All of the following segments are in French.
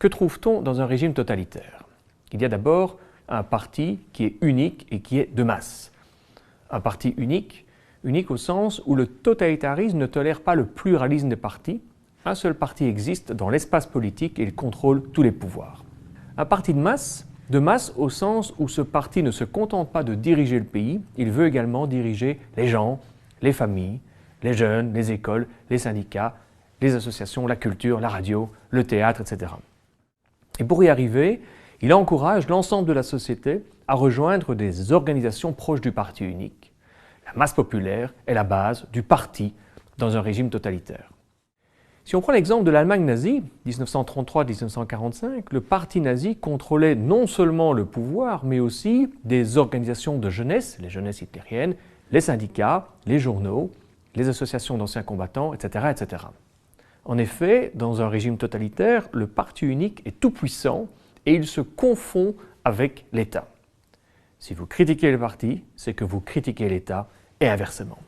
Que trouve-t-on dans un régime totalitaire? Il y a d'abord un parti qui est unique et qui est de masse. Un parti unique au sens où le totalitarisme ne tolère pas le pluralisme des partis. Un seul parti existe dans l'espace politique et il contrôle tous les pouvoirs. Un parti de masse au sens où ce parti ne se contente pas de diriger le pays, il veut également diriger les gens, les familles, les jeunes, les écoles, les syndicats, les associations, la culture, la radio, le théâtre, etc. Et pour y arriver, il encourage l'ensemble de la société à rejoindre des organisations proches du parti unique. La masse populaire est la base du parti dans un régime totalitaire. Si on prend l'exemple de l'Allemagne nazie, 1933-1945, le parti nazi contrôlait non seulement le pouvoir, mais aussi des organisations de jeunesse, les jeunesses hitlériennes, les syndicats, les journaux, les associations d'anciens combattants, etc., etc. En effet, dans un régime totalitaire, le parti unique est tout puissant et il se confond avec l'État. Si vous critiquez le parti, c'est que vous critiquez l'État et inversement.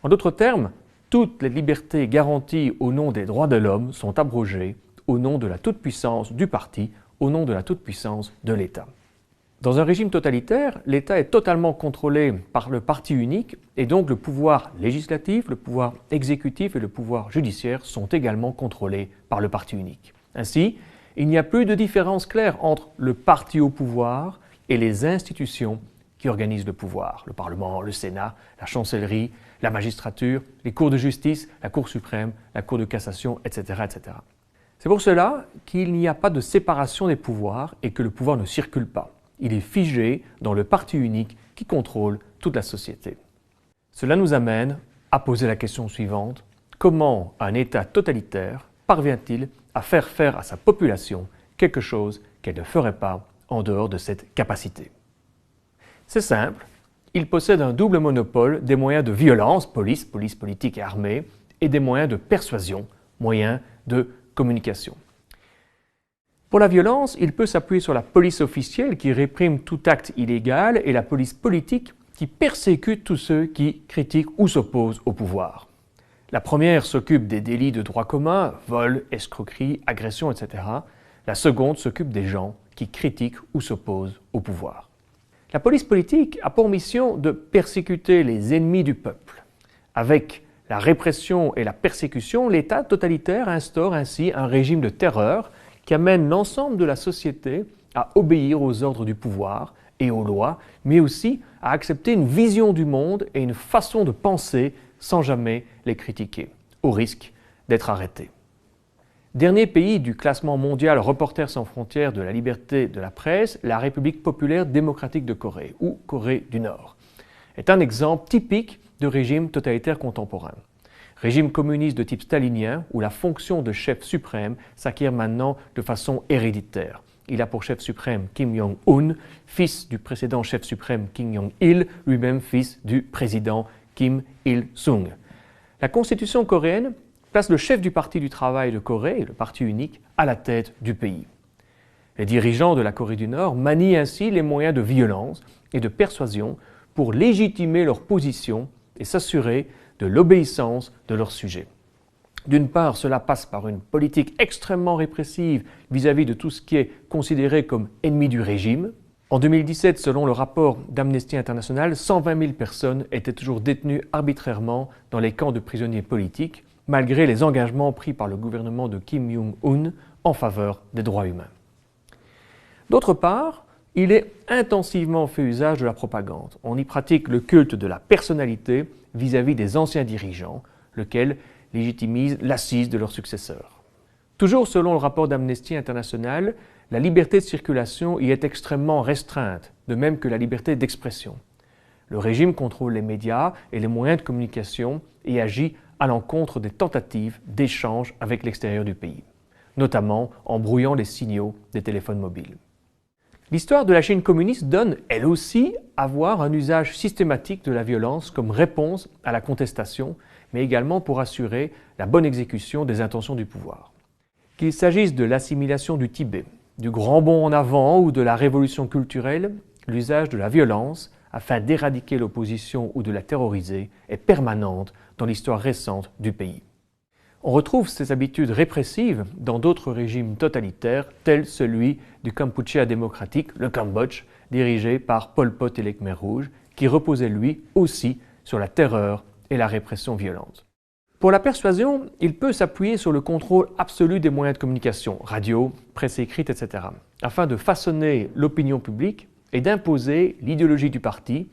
En d'autres termes, toutes les libertés garanties au nom des droits de l'homme sont abrogées au nom de la toute-puissance du parti, au nom de la toute-puissance de l'État. Dans un régime totalitaire, l'État est totalement contrôlé par le parti unique et donc le pouvoir législatif, le pouvoir exécutif et le pouvoir judiciaire sont également contrôlés par le parti unique. Ainsi, il n'y a plus de différence claire entre le parti au pouvoir et les institutions qui organisent le pouvoir, le Parlement, le Sénat, la chancellerie, la magistrature, les cours de justice, la Cour suprême, la Cour de cassation, etc., etc. C'est pour cela qu'il n'y a pas de séparation des pouvoirs et que le pouvoir ne circule pas. Il est figé dans le parti unique qui contrôle toute la société. Cela nous amène à poser la question suivante: comment un État totalitaire parvient-il à faire faire à sa population quelque chose qu'elle ne ferait pas en dehors de cette capacité? C'est simple, il possède un double monopole des moyens de violence, police politique et armée, et des moyens de persuasion, moyens de communication. Pour la violence, il peut s'appuyer sur la police officielle qui réprime tout acte illégal et la police politique qui persécute tous ceux qui critiquent ou s'opposent au pouvoir. La première s'occupe des délits de droit commun, vol, escroquerie, agression, etc. La seconde s'occupe des gens qui critiquent ou s'opposent au pouvoir. La police politique a pour mission de persécuter les ennemis du peuple. Avec la répression et la persécution, l'État totalitaire instaure ainsi un régime de terreur qui amène l'ensemble de la société à obéir aux ordres du pouvoir et aux lois, mais aussi à accepter une vision du monde et une façon de penser sans jamais les critiquer, au risque d'être arrêté. Dernier pays du classement mondial Reporters sans frontières de la liberté de la presse, la République populaire démocratique de Corée, ou Corée du Nord, est un exemple typique de régime totalitaire contemporain. Régime communiste de type stalinien, où la fonction de chef suprême s'acquiert maintenant de façon héréditaire. Il a pour chef suprême Kim Jong-un, fils du précédent chef suprême Kim Jong-il, lui-même fils du président Kim Il-sung. La constitution coréenne place le chef du Parti du travail de Corée, le parti unique, à la tête du pays. Les dirigeants de la Corée du Nord manient ainsi les moyens de violence et de persuasion pour légitimer leur position et s'assurer de l'obéissance de leurs sujets. D'une part, cela passe par une politique extrêmement répressive vis-à-vis de tout ce qui est considéré comme ennemi du régime. En 2017, selon le rapport d'Amnesty International, 120 000 personnes étaient toujours détenues arbitrairement dans les camps de prisonniers politiques, malgré les engagements pris par le gouvernement de Kim Jong-un en faveur des droits humains. D'autre part, il est intensivement fait usage de la propagande. On y pratique le culte de la personnalité vis-à-vis des anciens dirigeants, lequel légitimise l'assise de leurs successeurs. Toujours selon le rapport d'Amnesty International, la liberté de circulation y est extrêmement restreinte, de même que la liberté d'expression. Le régime contrôle les médias et les moyens de communication et agit à l'encontre des tentatives d'échange avec l'extérieur du pays, notamment en brouillant les signaux des téléphones mobiles. L'histoire de la Chine communiste donne, elle aussi, à voir un usage systématique de la violence comme réponse à la contestation, mais également pour assurer la bonne exécution des intentions du pouvoir. Qu'il s'agisse de l'assimilation du Tibet, du grand bond en avant ou de la révolution culturelle, l'usage de la violence afin d'éradiquer l'opposition ou de la terroriser est permanente dans l'histoire récente du pays. On retrouve ces habitudes répressives dans d'autres régimes totalitaires, tels celui du Kampuchea démocratique, le Cambodge, dirigé par Pol Pot et les Khmers rouges, qui reposait lui aussi sur la terreur et la répression violente. Pour la persuasion, il peut s'appuyer sur le contrôle absolu des moyens de communication, radio, presse écrite, etc., afin de façonner l'opinion publique et d'imposer l'idéologie du parti,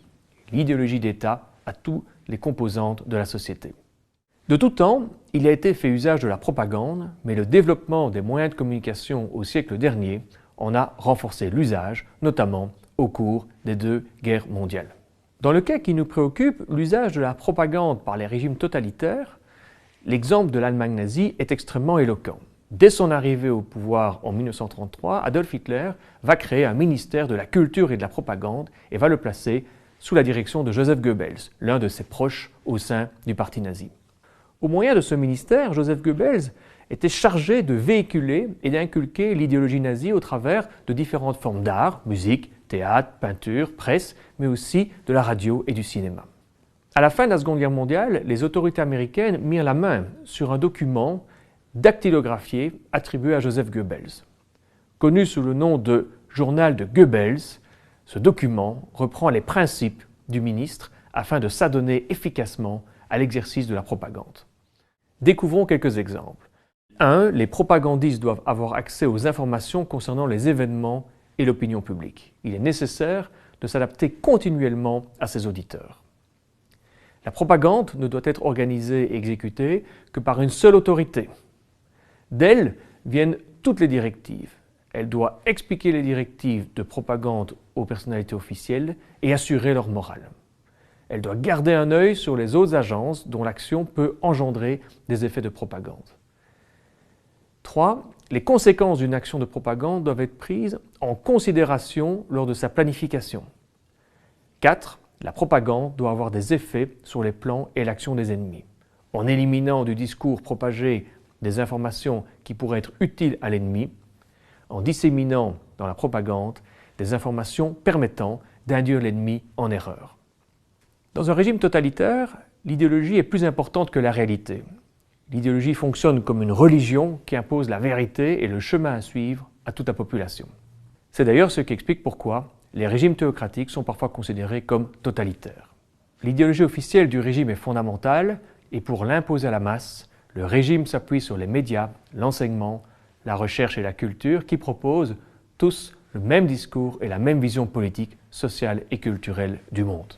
l'idéologie d'État à toutes les composantes de la société. De tout temps, il a été fait usage de la propagande, mais le développement des moyens de communication au siècle dernier en a renforcé l'usage, notamment au cours des 2 guerres mondiales. Dans le cas qui nous préoccupe, l'usage de la propagande par les régimes totalitaires, l'exemple de l'Allemagne nazie est extrêmement éloquent. Dès son arrivée au pouvoir en 1933, Adolf Hitler va créer un ministère de la culture et de la propagande et va le placer sous la direction de Joseph Goebbels, l'un de ses proches au sein du parti nazi. Au moyen de ce ministère, Joseph Goebbels était chargé de véhiculer et d'inculquer l'idéologie nazie au travers de différentes formes d'art, musique, théâtre, peinture, presse, mais aussi de la radio et du cinéma. À la fin de la Seconde Guerre mondiale, les autorités américaines mirent la main sur un document dactylographié attribué à Joseph Goebbels. Connu sous le nom de Journal de Goebbels, ce document reprend les principes du ministre afin de s'adonner efficacement à l'exercice de la propagande. Découvrons quelques exemples. 1. Les propagandistes doivent avoir accès aux informations concernant les événements et l'opinion publique. Il est nécessaire de s'adapter continuellement à ses auditeurs. La propagande ne doit être organisée et exécutée que par une seule autorité. D'elle viennent toutes les directives. Elle doit expliquer les directives de propagande aux personnalités officielles et assurer leur morale. Elle doit garder un œil sur les autres agences dont l'action peut engendrer des effets de propagande. 3. Les conséquences d'une action de propagande doivent être prises en considération lors de sa planification. 4. La propagande doit avoir des effets sur les plans et l'action des ennemis, en éliminant du discours propagé des informations qui pourraient être utiles à l'ennemi, en disséminant dans la propagande des informations permettant d'induire l'ennemi en erreur. Dans un régime totalitaire, l'idéologie est plus importante que la réalité. L'idéologie fonctionne comme une religion qui impose la vérité et le chemin à suivre à toute la population. C'est d'ailleurs ce qui explique pourquoi les régimes théocratiques sont parfois considérés comme totalitaires. L'idéologie officielle du régime est fondamentale et pour l'imposer à la masse, le régime s'appuie sur les médias, l'enseignement, la recherche et la culture qui proposent tous le même discours et la même vision politique, sociale et culturelle du monde.